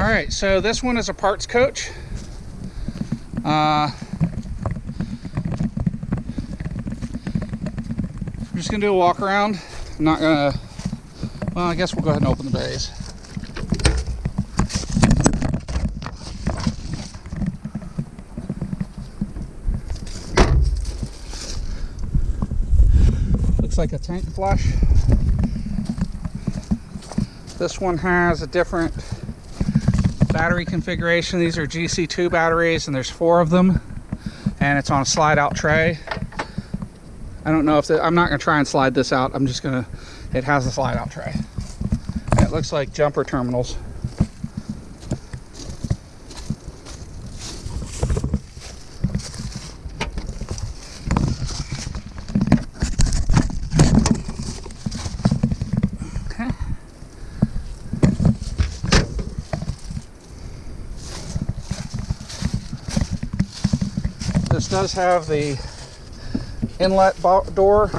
Alright, so this one is a parts coach. I'm just going to do a walk around. I'm not going to, well, I guess we'll go ahead and open the bays. Looks like a tank flush. This one has a different battery configuration. These are GC2 batteries, and there's 4 of them, and it's on a slide out tray. I don't know if I'm not going to try and slide this out. I'm just going to, it has a slide out tray. And it looks like jumper terminals. This does have the inlet door.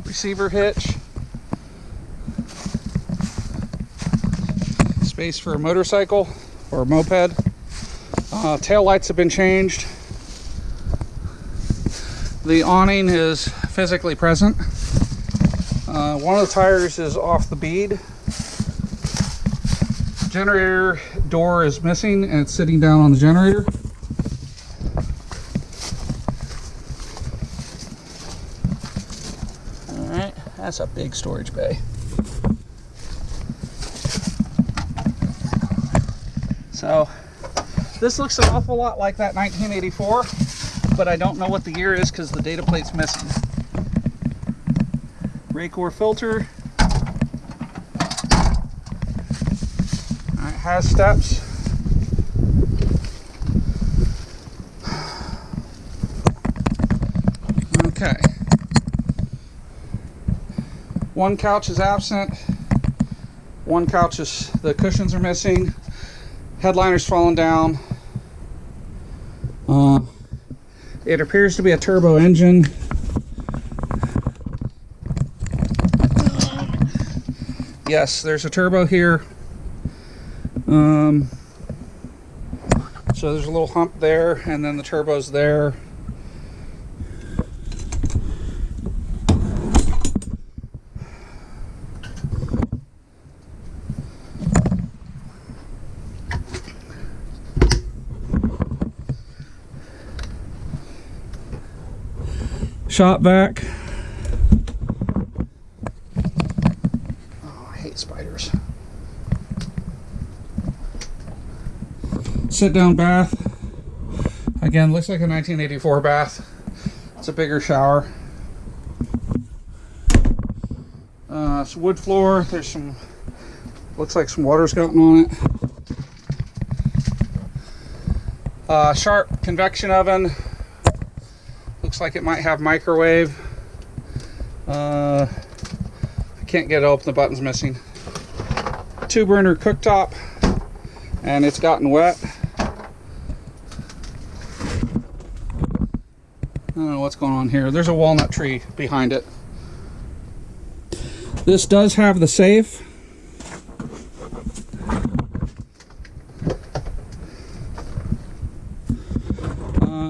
Receiver hitch. Space for a motorcycle or a moped. Tail lights have been changed. The awning is physically present. One of the tires is off the bead. Generator door is missing, and it's sitting down on the generator. Alright, that's a big storage bay. So this looks an awful lot like that 1984, but I don't know what the year is because the data plate's missing. Raycor filter. Has steps. Okay. One couch is absent. One couch is, the cushions are missing. Headliner's fallen down. It appears to be a turbo engine. Yes, there's a turbo here. So there's a little hump there, and then the turbo's there. Shop vac. Oh, I hate spiders. Sit down bath. Again, looks like a 1984 bath. It's a bigger shower. It's wood floor. There's some, looks like some water's gotten on it. Sharp convection oven. Looks like it might have microwave. I can't get it open, the button's missing. 2-burner cooktop, and it's gotten wet. I don't know what's going on here. There's a walnut tree behind it. This does have the safe.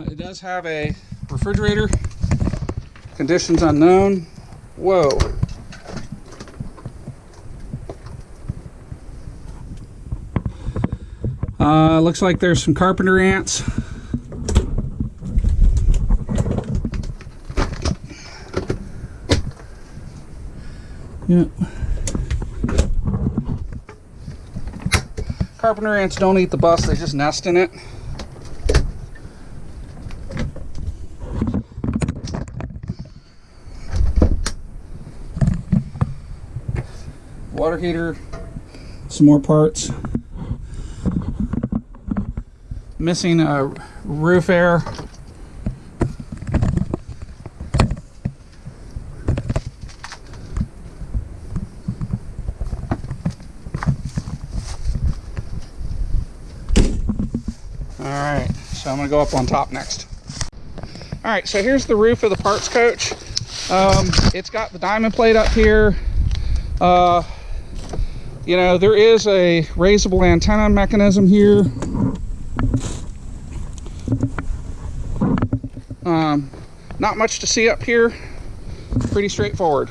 It does have a refrigerator. Conditions unknown. Whoa. Looks like there's some carpenter ants. Yep. Carpenter ants don't eat the bus, they just nest in it. Water heater, some more parts. Missing a roof air. Alright, so I'm going to go up on top next. Alright, so here's the roof of the parts coach. It's got the diamond plate up here. You know, there is a raisable antenna mechanism here. Not much to see up here. Pretty straightforward.